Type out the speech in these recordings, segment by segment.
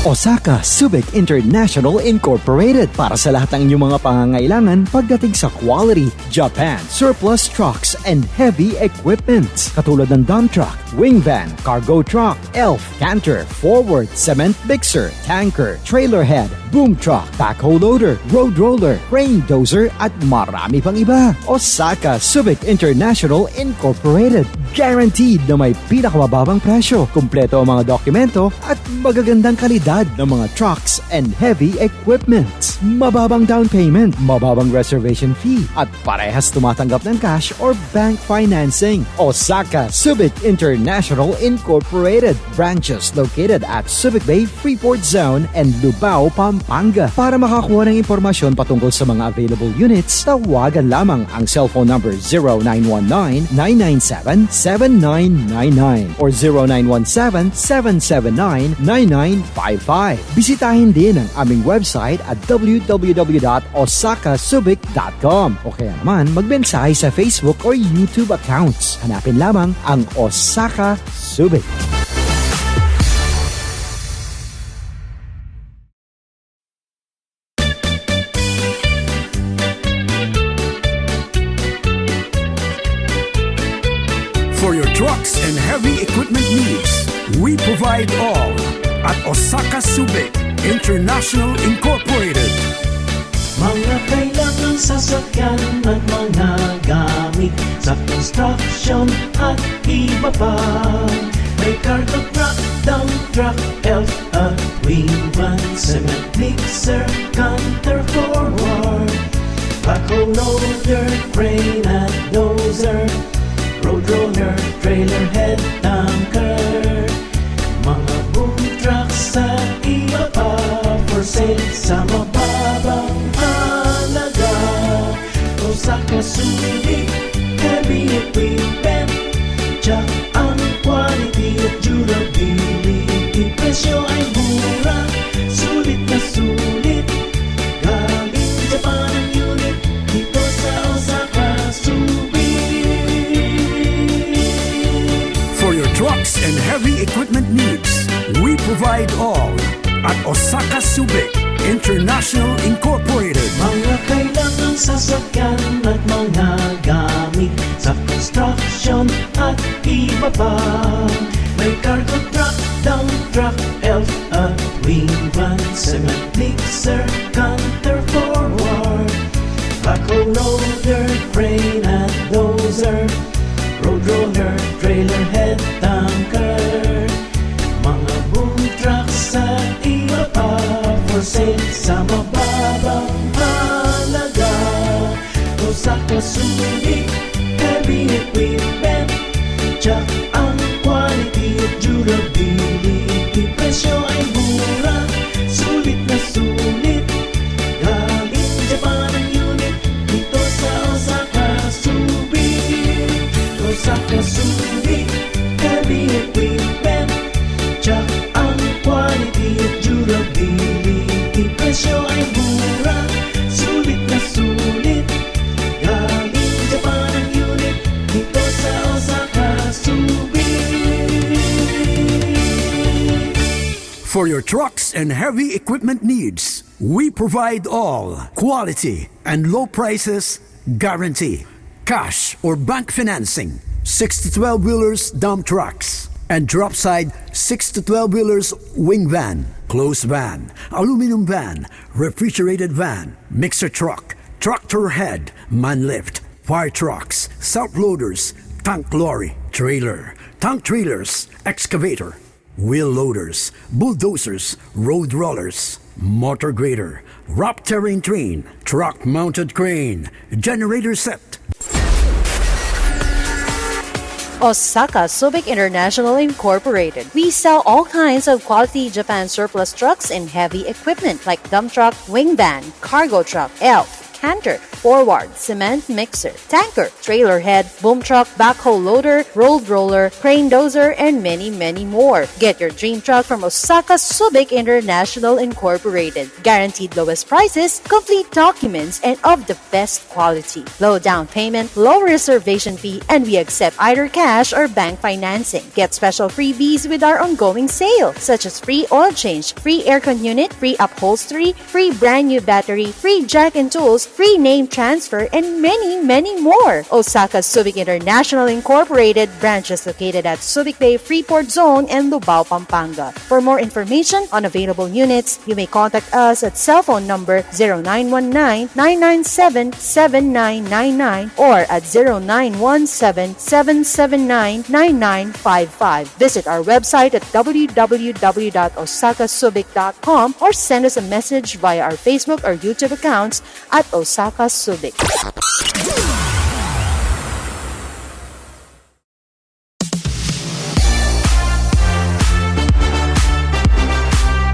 Osaka Subic International Incorporated para sa lahat ng inyong mga pangangailangan pagdating sa quality, Japan, surplus trucks and heavy equipment katulad ng dump truck, wing van, cargo truck, elf, canter, forward, cement mixer, tanker, trailer head, boom truck, backhoe loader, road roller, crane dozer at marami pang iba. Osaka Subic International Incorporated. Guaranteed na may pinakamababang presyo, kumpleto ang mga dokumento at magagandang kalidad ng mga trucks and heavy equipment. Mababang down payment, mababang reservation fee at parehas tumatanggap ng cash or bank financing. Osaka Subic International Incorporated. Branches located at Subic Bay Freeport Zone and Lubao, Pampanga. Para makakuha ng impormasyon patungkol sa mga available units, tawagan lamang ang cellphone number 0919-997-7999 or 0917-779-9955. Bisitahin din ang aming website at www.osakasubic.com o kaya naman magmensahe sa Facebook or YouTube accounts. Hanapin lamang ang Osaka Subic. For your trucks and heavy equipment needs, we provide all at Osaka Subic International Incorporated. Mga kailangang sasakyan at mga gamit sa construction at iba pa. May cargo truck, dump truck, elf at wing van, cement mixer, canter forward, backhoe loader, crane at dozer, road roller, trailer head, tanker, mga boom trucks at iba pa for sale sa mababang halaga. Osaka Subic, heavy equipment, check ang quality at durability. Presyo ay mura, sulit na sulit, galing Japan ang unit dito sa Osaka Subic. For your trucks and heavy equipment needs, we provide all at Osaka Subic International Incorporated. Mga kailangang sasakyan at mga gamit sa construction at iba pa. May cargo truck, dump truck, elf at wing van, cement mixer, canter forward, backhoe loader, crane at dozer, road roller, trailer head, tanker, mga boom trucks at iba pa for sale sa mababang halaga. Osaka Subic, heavy equipment, check ang quality at durability. Presyo ay mura, sulit na sulit, galing Japan ang unit dito sa Osaka Subic. Osaka Subic, heavy equipment, check ang quality at durability. Presyo ay mura, sulit na sulit, galing Japan ang unit dito sa Osaka Subic. For your trucks and heavy equipment needs, we provide all quality and low prices guarantee. Cash or bank financing, 6 to 12 wheelers dump trucks, and Dropside 6 to 12 wheelers wing van, closed van, aluminum van, refrigerated van, mixer truck, tractor head, Manlift, fire trucks, self-loaders, tank lorry, trailer, tank trailers, excavator, wheel loaders, bulldozers, road rollers, motor grader, rock terrain train, truck mounted crane, generator set. Osaka Subic International Incorporated. We sell all kinds of quality Japan surplus trucks and heavy equipment like dump truck, wing van, cargo truck, elf, canter, forward, cement mixer, tanker, trailer head, boom truck, backhoe loader, rolled roller, crane dozer, and many, many more. Get your dream truck from Osaka Subic International Incorporated. Guaranteed lowest prices, complete documents, and of the best quality. Low down payment, low reservation fee, and we accept either cash or bank financing. Get special freebies with our ongoing sale, such as free oil change, free aircon unit, free upholstery, free brand new battery, free jack and tools, free name transfer, and many, many more. Osaka Subic International Incorporated, branches located at Subic Bay Freeport Zone and Lubao, Pampanga. For more information on available units, you may contact us at cell phone number 0919-997-7999 or at 0917-779-9955. Visit our website at www.osakasubic.com or send us a message via our Facebook or YouTube accounts at Osaka Subic.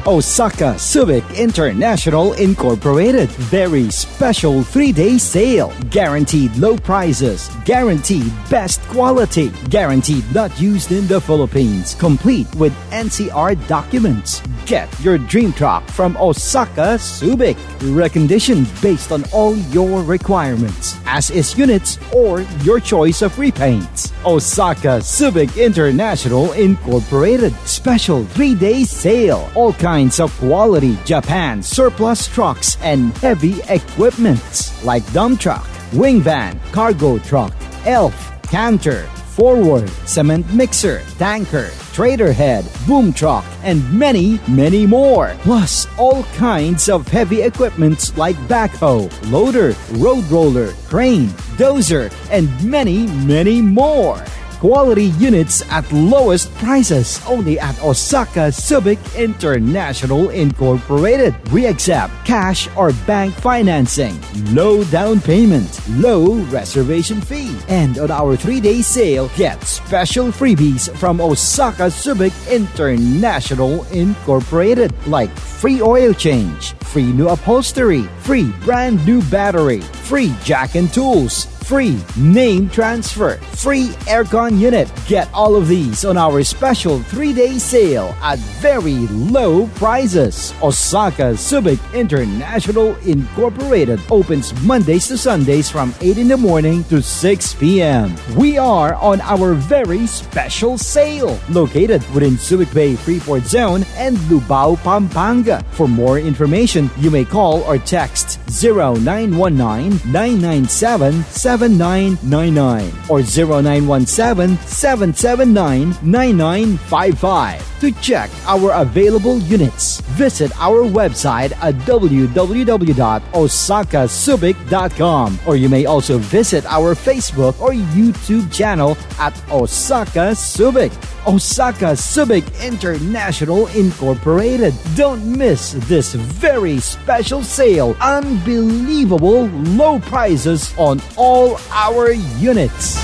Osaka Subic International Incorporated. Very special 3-day sale. Guaranteed low prices. Guaranteed best quality. Guaranteed not used in the Philippines. Complete with NCR documents. Get your dream truck from Osaka Subic. Reconditioned based on all your requirements. As is units or your choice of repaints. Osaka Subic International Incorporated. Special 3-day sale. All kinds of quality Japan surplus trucks and heavy equipments like dump truck, wing van, cargo truck, elf, canter, forward, cement mixer, tanker, trailer head, boom truck, and many, many more. Plus, all kinds of heavy equipments like backhoe, loader, road roller, crane, dozer, and many, many more. Quality units at lowest prices only at Osaka Subic International Incorporated. We accept cash or bank financing, low down payment, low reservation fee. And on our 3-day sale, get special freebies from Osaka Subic International Incorporated like free oil change, free new upholstery, free brand new battery, free jack and tools, free name transfer, free aircon unit. Get all of these on our special 3-day sale at very low prices. Osaka Subic International Incorporated opens Mondays to Sundays from 8 in the morning to 6 p.m. We are on our very special sale located within Subic Bay Freeport Zone and Lubao, Pampanga. For more information, you may call or text 0919-997-7999 or 0917-779-9955. To check our available units, visit our website at www.osakasubic.com or you may also visit our Facebook or YouTube channel at Osaka Subic. Osaka Subic International Incorporated. Don't miss this very special sale. Unbelievable low prices on all our units.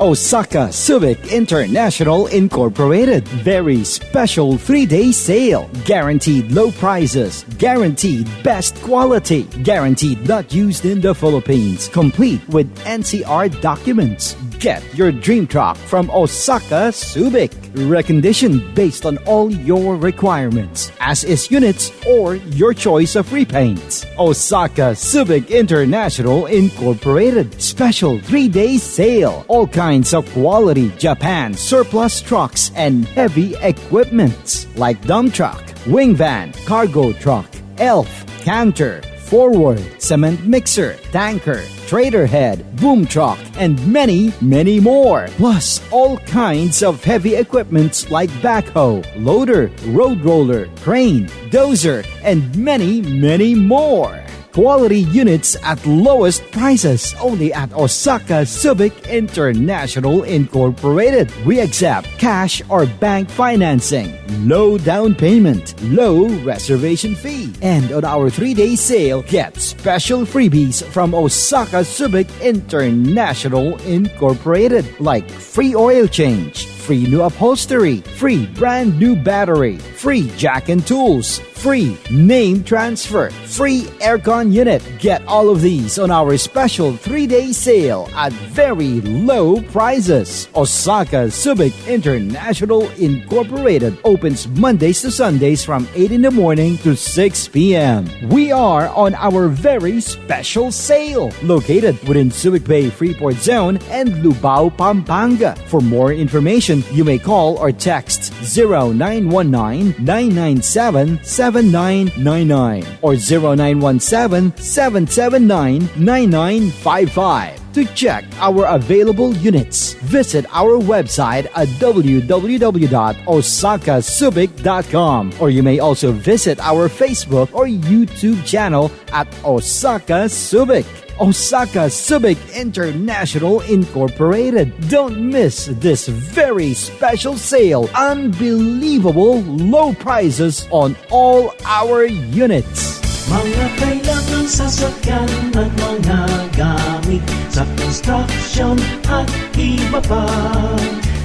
Osaka Subic International Incorporated. Very special 3-day sale. Guaranteed low prices. Guaranteed best quality. Guaranteed not used in the Philippines. Complete with NCR documents. Get your dream truck from Osaka Subic. Reconditioned based on all your requirements. As is units or your choice of repaints. Osaka Subic International Incorporated. Special 3-day sale. All kinds of quality Japan surplus trucks and heavy equipment like dump truck, wing van, cargo truck, elf, canter, forward, cement mixer, tanker, trailer head, boom truck, and many, many more. Plus, all kinds of heavy equipment like backhoe, loader, road roller, crane, dozer, and many, many more. Quality units at lowest prices only at Osaka Subic International Incorporated. We accept cash or bank financing, low down payment, low reservation fee. And on our 3-day sale, get special freebies from Osaka Subic International Incorporated like free oil change, free free new upholstery, free brand new battery, free jack and tools, free name transfer, free aircon unit. Get all of these on our special 3-day sale at very low prices. Osaka Subic International Incorporated opens Mondays to Sundays from 8 in the morning to 6 p.m. We are on our very special sale located within Subic Bay Freeport Zone and Lubao, Pampanga. For more information, you may call or text 0919-997-7999 or 0917-779-9955. To check our available units, visit our website at www.osakasubic.com, or you may also visit our Facebook or YouTube channel at Osaka Subic. Osaka Subic International Incorporated. Don't miss this very special sale. Unbelievable low prices on all our units. Mga kailangang sasakyan at mga gamit sa construction at iba pa.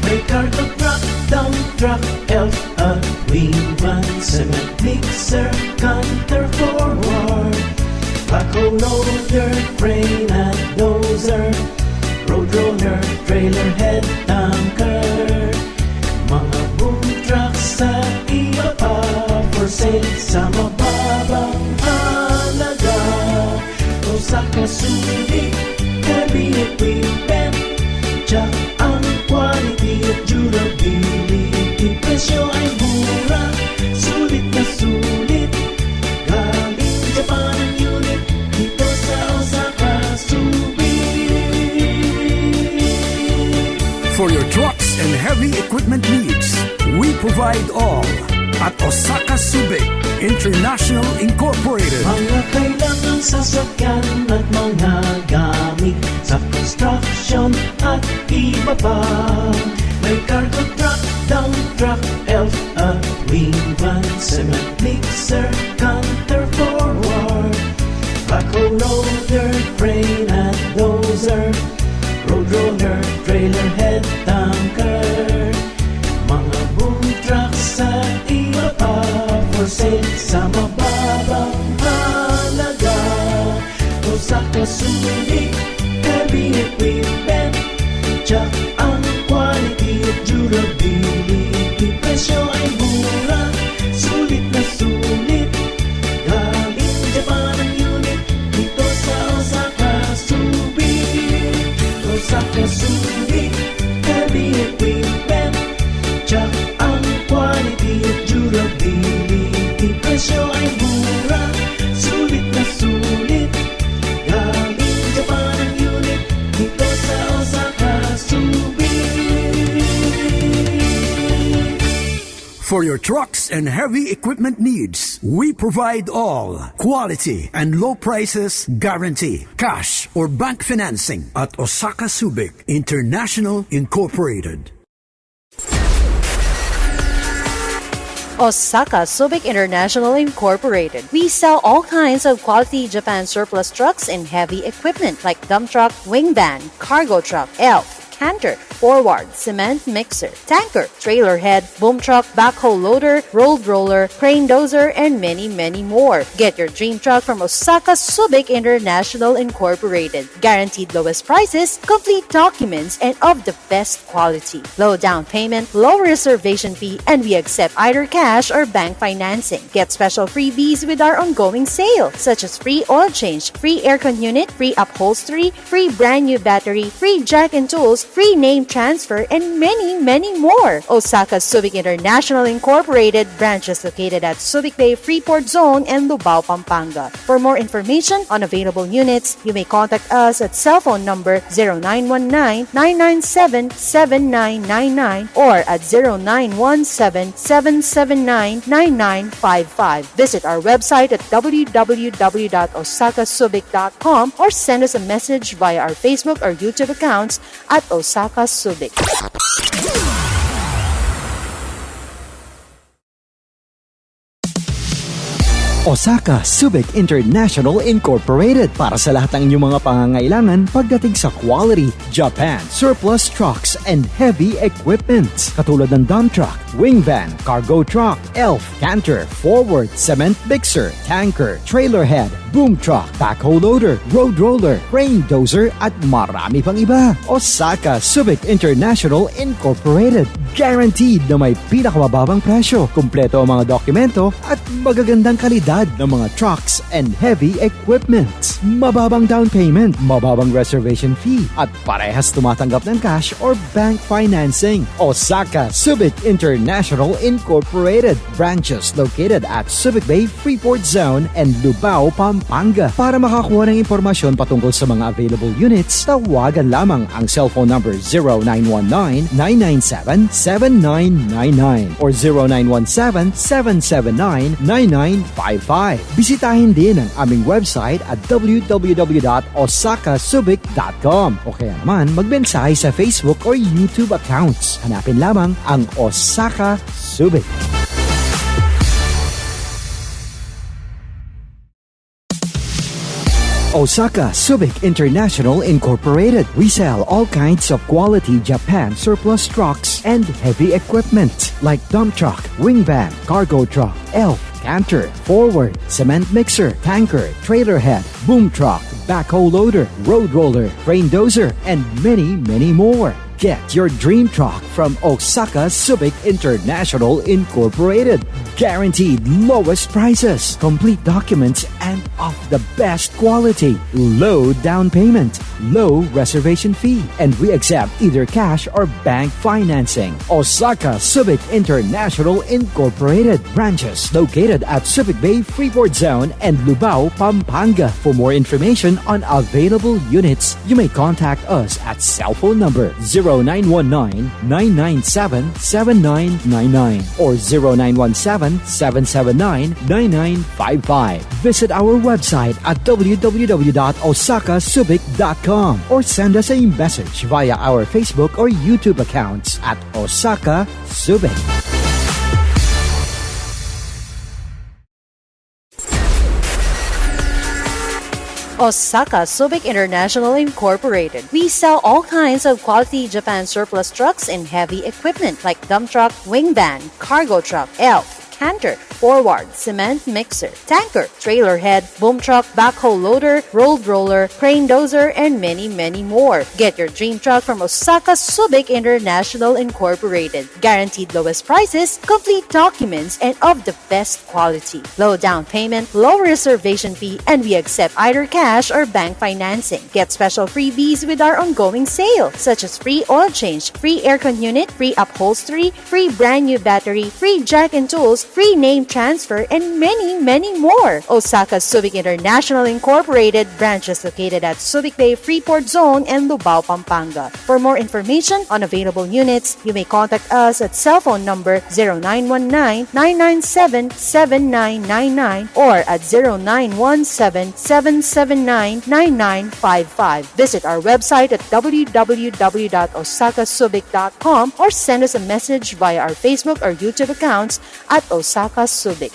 May cargo truck, dump truck, elf at wing van, cement mixer, canter forward, backhoe loader, crane at dozer, road roller, trailer head, tanker, mga boom trucks at iba pa, for sale sa mababang halaga. Osaka Subic, heavy equipment, tsak ang quality at durability. Presyo ay mura, sulit na sulit, galing Japan ang unit, dito sa Osaka Subic. For your trucks and heavy equipment needs, we provide all at Osaka Subic International Incorporated. Mga kailangang sasakyan at mga gamit sa construction at iba pa. May cargo truck, dump truck, elf at wing van, cement mixer, canter forward, backhoe loader, crane at dozer, road roller, trailer head, tanker, mga boom trucks at iba pa, for sale sa mababang halaga. Osaka Subic, heavy equipment, tsak ang quality at durability. Presyo ay mura, sulit na sulit, galing Japan ang unit, dito sa Osaka Subic. Osaka Subic, heavy equipment, tsak ang quality at durability. Presyo ay mura, sulit na sulit, galing Japan ang unit, dito sa Osaka Subic. For your trucks and heavy equipment needs, we provide all quality and low prices guarantee. Cash or bank financing at Osaka Subic International Incorporated. Osaka Subic International Incorporated. We sell all kinds of quality Japan surplus trucks and heavy equipment like dump truck, wing van, cargo truck, elf, canter, forward, cement mixer, tanker, trailer head, boom truck, backhoe loader, rolled roller, crane dozer, and many, many more. Get your dream truck from Osaka Subic International Incorporated. Guaranteed lowest prices, complete documents, and of the best quality. Low down payment, low reservation fee, and we accept either cash or bank financing. Get special freebies with our ongoing sale, such as free oil change, free aircon unit, free upholstery, free brand new battery, free jack and tools, free name transfer, and many, many more. Osaka Subic International Incorporated, branches located at Subic Bay Freeport Zone and Lubao, Pampanga. For more information on available units, you may contact us at cell phone number 0919-997-7999 or at 0917-779-9955. Visit our website at www.osakasubic.com or send us a message via our Facebook or YouTube accounts at Osaka Subic. Osaka Subic International Incorporated para sa lahat ng inyong mga pangangailangan pagdating sa quality, Japan, surplus trucks, and heavy equipment. Katulad ng dump truck, wing van, cargo truck, elf, canter, forward, cement mixer, tanker, trailer head, boom truck, backhoe loader, road roller, crane dozer, at marami pang iba. Osaka Subic International Incorporated. Guaranteed na may pinakamababang presyo, kumpleto ang mga dokumento at magagandang kalidad ng mga trucks and heavy equipment. Mababang down payment, mababang reservation fee, at parehas tumatanggap ng cash or bank financing. Osaka Subic International Incorporated. Branches located at Subic Bay Freeport Zone and Lubao, Pampanga. Para makakuha ng impormasyon patungkol sa mga available units, tawagan lamang ang cellphone number 0919-997-7999 or 0917-779-9955. Bisitahin din ang aming website at www.osakasubic.com o kaya naman magmensahe sa Facebook or YouTube accounts. Hanapin lamang ang Osaka Subic. Osaka Subic International Incorporated. We sell all kinds of quality Japan surplus trucks and heavy equipment like dump truck, wing van, cargo truck, elf, canter, forward, cement mixer, tanker, trailer head, boom truck, backhoe loader, road roller, crane dozer, and many, many more. Get your dream truck from Osaka Subic International Incorporated. Guaranteed lowest prices, complete documents, and of the best quality. Low down payment, low reservation fee, and we accept either cash or bank financing. Osaka Subic International Incorporated. Branches located at Subic Bay Freeport Zone and Lubao, Pampanga. For more information on available units, you may contact us at cell phone number 0919-997-7999 or 0917-779-9955. Visit our website at www.osakasubic.com or send us a message via our Facebook or YouTube accounts at Osaka Subic. Osaka Subic International Incorporated. We sell all kinds of quality Japan surplus trucks and heavy equipment like dump truck, wing van, cargo truck, elf, canter, forward, cement mixer, tanker, trailer head, boom truck, backhoe loader, road roller, crane dozer, and many, many more. Get your dream truck from Osaka Subic International Incorporated. Guaranteed lowest prices, complete documents, and of the best quality. Low down payment, low reservation fee, and we accept either cash or bank financing. Get special freebies with our ongoing sale, such as free oil change, free aircon unit, free upholstery, free brand new battery, free jack and tools, free name transfer, and many, many more. Osaka Subic International Incorporated. Branches located at Subic Bay Freeport Zone and Lubao, Pampanga. For more information on available units, you may contact us at cell phone number 0919-997-7999 or at 0917-779-9955. Visit our website at www.osakasubic.com or send us a message via our Facebook or YouTube accounts at Osaka Subic.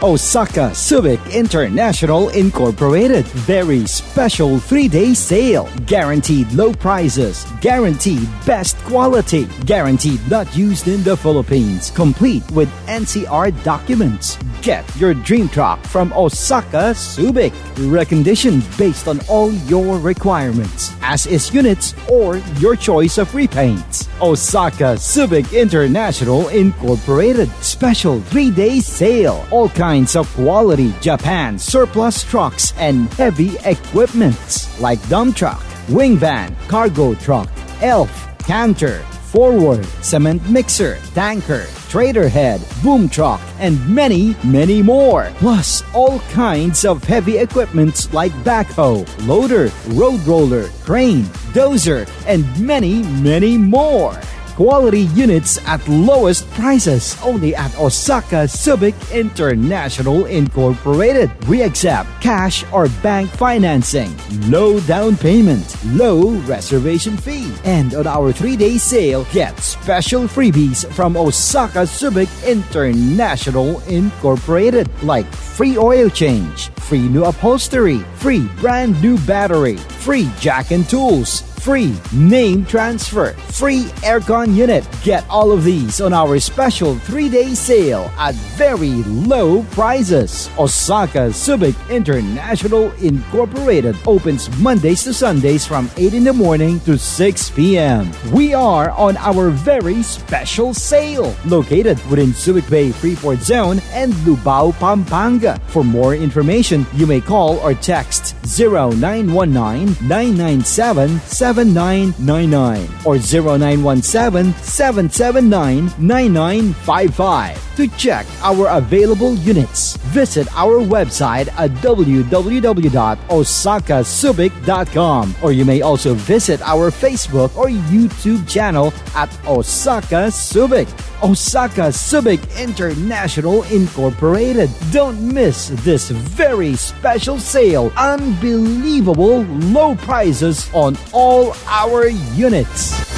Osaka Subic International Incorporated. Very special 3-day sale. Guaranteed low prices. Guaranteed best quality. Guaranteed not used in the Philippines. Complete with NCR documents. Get your dream truck from Osaka Subic. Reconditioned based on all your requirements. As is units or your choice of repaints. Osaka Subic International Incorporated. Special 3-day sale. All kinds of quality Japan surplus trucks and heavy equipment like dump truck, wing van, cargo truck, elf, canter, forward, cement mixer, tanker, trailer head, boom truck, and many, many more. Plus, all kinds of heavy equipment like backhoe, loader, road roller, crane, dozer, and many, many more. quality units at lowest prices only at Osaka Subic International Incorporated. We accept cash or bank financing, low down payment, low reservation fee. And on our 3-day sale, get special freebies from Osaka Subic International Incorporated like free oil change, free new upholstery, free brand new battery, free jack and tools, free name transfer, free aircon unit. Get all of these on our special 3-day sale at very low prices. Osaka Subic International Incorporated opens Mondays to Sundays from 8 in the morning to 6 p.m. We are on our very special sale located within Subic Bay Freeport Zone and Lubao, Pampanga. For more information, you may call or text 0919-997-7999 or 0917-779-9955. To check our available units, visit our website at www.osakasubic.com, or you may also visit our Facebook or YouTube channel at Osaka Subic. Osaka Subic International Incorporated. Don't miss this very special sale. Unbelievable low prices on all our units.